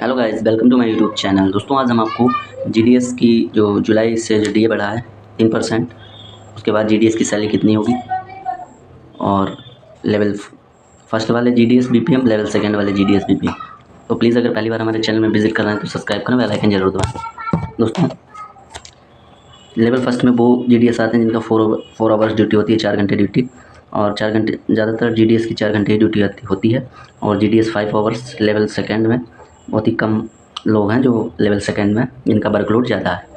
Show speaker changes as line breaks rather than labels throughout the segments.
Hello guys, welcome to my YouTube channel. दोस्तों, आज हम आपको जीडीएस की जो जुलाई से जो डीए बढ़ा है 3%, उसके बाद जीडीएस की सैलरी कितनी होगी और लेवल फर्स्ट वाले जीडीएस बीपीएम, लेवल सेकंड वाले जीडीएस बीपीएम। तो प्लीज़ अगर पहली बार हमारे चैनल में विजिट कर रहे हैं तो सब्सक्राइब करें, बेल आइकन जरूर दबाएं। दोस्तों, लेवल फर्स्ट में वो जीडीएस आते हैं जिनका 4 आवर्स ड्यूटी होती है, 4 घंटे ड्यूटी, और 4 घंटे ज़्यादातर जीडीएस की 4 घंटे ड्यूटी होती है। और जीडीएस 5 आवर्स लेवल सेकंड में बहुत ही कम लोग हैं जो लेवल सेकंड में जिनका वर्कलोड ज़्यादा है,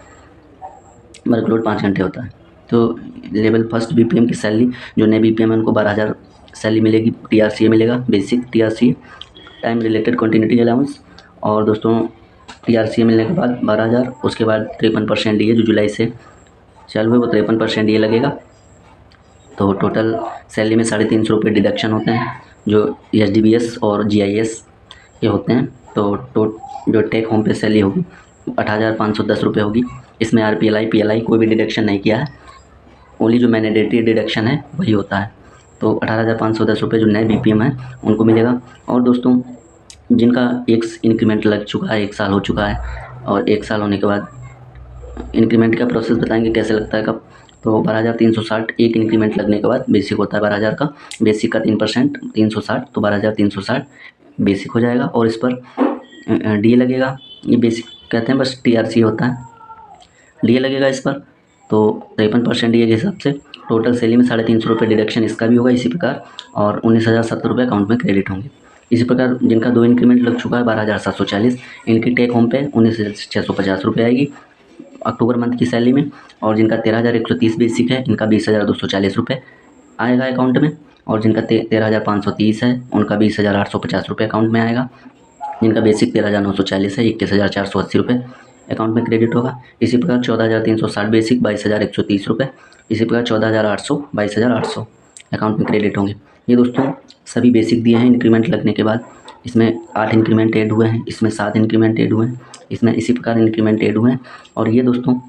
वर्कलोड 5 घंटे होता है। तो लेवल फर्स्ट बीपीएम की सैलरी, जो नए बीपीएम है उनको 12,000 सैलरी मिलेगी, टीआरसीए मिलेगा, basic TRCA, time related continuity allowance. और दोस्तों, टीआरसीए मिलने के बाद 12,000, उसके बाद 53% डीए जो जुलाई से चालू है वो 53% डीए लगेगा। तो टोटल सैलरी में 350 रुपये डिडक्शन होते हैं जो एसडीबीएस और जीआईएस के होते हैं। तो जो टेक होम पे सैलरी होगी 8,510 रुपये होगी। इसमें आरपीएलआई पीएलआई कोई भी डिडक्शन नहीं किया है, ओनली जो मैंडेटरी डिडक्शन है वही होता है। तो 18,510 रुपये जो नए बीपीएम है उनको मिलेगा। और दोस्तों, जिनका एक इंक्रीमेंट लग चुका है, 1 साल हो चुका है, और 1 साल होने के बाद इंक्रीमेंट का प्रोसेस बताएंगे कैसे लगता है कब। तो 12,360 एक इंक्रीमेंट लगने के बाद बेसिक होता है 12,000 का, बेसिक का 3% 360, तो 12,360 बेसिक हो जाएगा। और इस पर डी लगेगा, ये बेसिक कहते हैं, बस टीआरसी होता है, डी लगेगा इस पर। तो 53% डी के हिसाब से टोटल सैलरी में 350 रुपये डिडक्शन इसका भी होगा इसी प्रकार, और 19,070 रुपये अकाउंट में क्रेडिट होंगे। इसी प्रकार जिनका 2 इंक्रीमेंट लग चुका है 12,740, इनकी टेक होम पे 19,650 रुपये आएगी अक्टूबर मंथ की सैलरी में। और जिनका 13,130 बेसिक है, इनका 20,240 रुपये आएगा अकाउंट में। और जिनका 13,530 है उनका 20,850 रुपये अकाउंट में आएगा। जिनका बेसिक 13,940 है, 21,480 रुपये अकाउंट में क्रेडिट होगा। इसी प्रकार 14,360 बेसिक, 22,130 रुपये। इसी प्रकार 14,800 22,800 अकाउंट में क्रेडिट होंगे। ये दोस्तों सभी बेसिक दिए हैं इंक्रीमेंट लगने के बाद। इसमें 8 इंक्रीमेंट ऐड हुए हैं, इसमें 7 इंक्रीमेंट ऐड हुए हैं, इसमें इसी प्रकार इंक्रीमेंट ऐड हुए हैं। और ये दोस्तों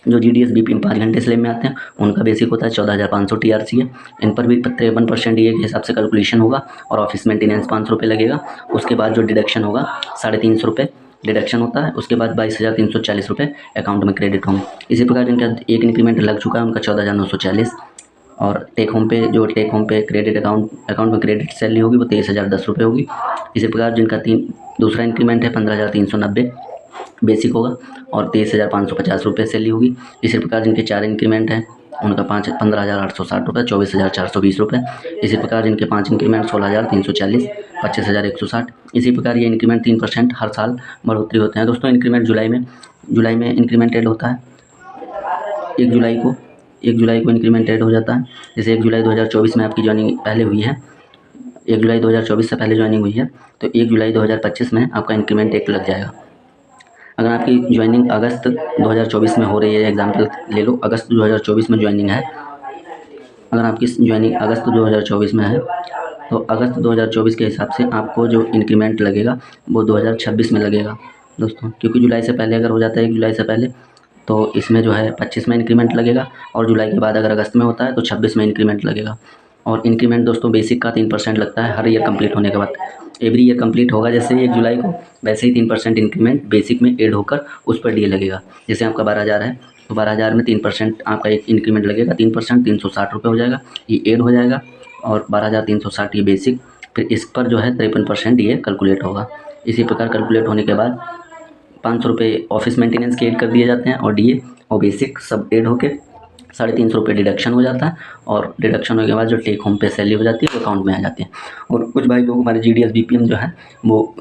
जो जीडीएस बीपीएम 5 घंटे स्लैब में आते हैं उनका बेसिक होता है 14,500 टीआरसी है। इन पर भी 53% डीए के हिसाब से कैलकुलेशन होगा और ऑफिस मेंटेनेंस 500 रुपये लगेगा। उसके बाद जो डिडक्शन होगा 350 रुपये डिडक्शन होता है। उसके बाद 22,340 रुपये अकाउंट में क्रेडिट होंगे। इसी प्रकार जिनका एक इंक्रीमेंट लग चुका है उनका 14,940, और टेक होम पे क्रेडिट अकाउंट में क्रेडिट सैलरी होगी वो 23,010 रुपये होगी। इसी प्रकार जिनका दूसरा इंक्रीमेंट है 15,390 बेसिक होगा और 23,550 रुपये सैलरी होगी। इसी प्रकार जिनके 4 इंक्रीमेंट हैं उनका 15,860 रुपये, 24,420 रुपये। इसी प्रकार जिनके 5 इंक्रीमेंट 16,340, 25,160। इसी प्रकार ये इंक्रीमेंट 3% हर साल बढ़ोतरी होते हैं। दोस्तों, इंक्रीमेंट जुलाई में इंक्रीमेंट ऐड होता है 1 जुलाई को इंक्रीमेंट ऐड हो जाता है। जैसे 1 जुलाई 2024 में आपकी ज्वाइनिंग पहले हुई है, 1 जुलाई 2024 से पहले ज्वाइनिंग हुई है, तो 1 जुलाई 2025 में आपका इंक्रीमेंट एक लग जाएगा। अगर आपकी ज्वाइनिंग अगस्त 2024 में हो रही है, एग्जाम्पल ले लो, अगस्त 2024 में ज्वाइनिंग है, अगर आपकी ज्वाइनिंग अगस्त 2024 में है तो अगस्त 2024 के हिसाब से आपको जो इंक्रीमेंट लगेगा वो 2026 में लगेगा दोस्तों। क्योंकि जुलाई से पहले अगर हो जाता है 1 जुलाई से पहले तो इसमें जो है 25 में इंक्रीमेंट लगेगा, और जुलाई के बाद अगर अगस्त में होता है तो 26 में इंक्रीमेंट लगेगा। और इंक्रीमेंट दोस्तों बेसिक का 3% लगता है हर ईयर कंप्लीट होने के बाद। एवरी ईयर कंप्लीट होगा जैसे ही 1 जुलाई को, वैसे ही 3% इंक्रीमेंट बेसिक में ऐड होकर उस पर डीए लगेगा। जैसे आपका 12,000 है तो 12,000 में 3% आपका एक इंक्रीमेंट लगेगा, 3% 360 रुपये हो जाएगा, ये ऐड हो जाएगा। और 12,360 ये बेसिक, फिर इस पर जो है 53% डीए कैलकुलेट होगा। इसी प्रकार कैलकुलेट होने के बाद 500 रुपये ऑफिस मेंटेनेंस के ऐड कर दिए जाते हैं, और डीए और बेसिक सब ऐड होकर 350 रुपये डिडक्शन हो जाता है। और डिडक्शन होने के बाद जो टेक होम पे सैलरी हो जाती है वो अकाउंट में आ जाती है। और कुछ भाई लोग हमारे जीडीएस बीपीएम जो है वो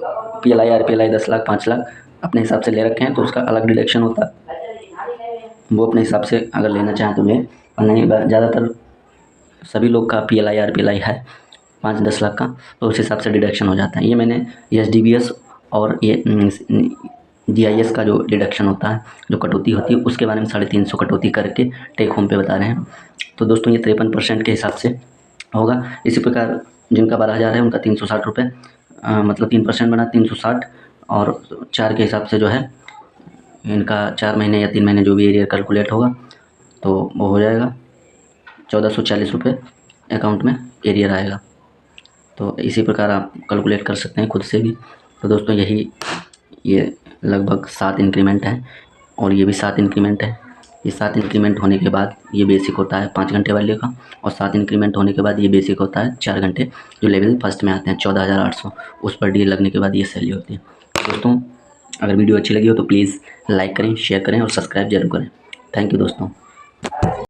पीएलआई आरपीएलआई 10 लाख 5 लाख अपने हिसाब से ले रखे हैं, तो उसका अलग डिडक्शन होता है, वो अपने हिसाब से अगर लेना चाहें तो लें, और नहीं ज़्यादातर सभी लोग का पीएलआई आरपीएलआई है 5-10 लाख का, तो उस हिसाब से डिडक्शन हो जाता है। ये मैंने एसडीबीएस और ये जीआईएस का जो डिडक्शन होता है, जो कटौती होती है, उसके बारे में 350 कटौती करके टेक होम पे बता रहे हैं। तो दोस्तों ये 53% के हिसाब से होगा। इसी प्रकार जिनका 12,000 है उनका 360 रुपये, मतलब 3% बना 360, और 4 के हिसाब से जो है इनका 4 महीने या 3 महीने जो भी एरियर कैलकुलेट होगा तो वो हो जाएगा 1,440 रुपये अकाउंट में एरियर आएगा। तो इसी प्रकार आप कैलकुलेट कर सकते हैं खुद से भी। तो दोस्तों यही ये लगभग 7 इंक्रीमेंट है और ये भी 7 इंक्रीमेंट है। ये 7 इंक्रीमेंट होने के बाद ये बेसिक होता है 5 घंटे वाले का, और 7 इंक्रीमेंट होने के बाद ये बेसिक होता है 4 घंटे, जो लेवल फर्स्ट में आते हैं 14,800। उस पर डील लगने के बाद ये सैलरी होती है। दोस्तों, अगर वीडियो अच्छी लगी हो तो प्लीज़ लाइक करें, शेयर करें और सब्सक्राइब जरूर करें। थैंक यू दोस्तों।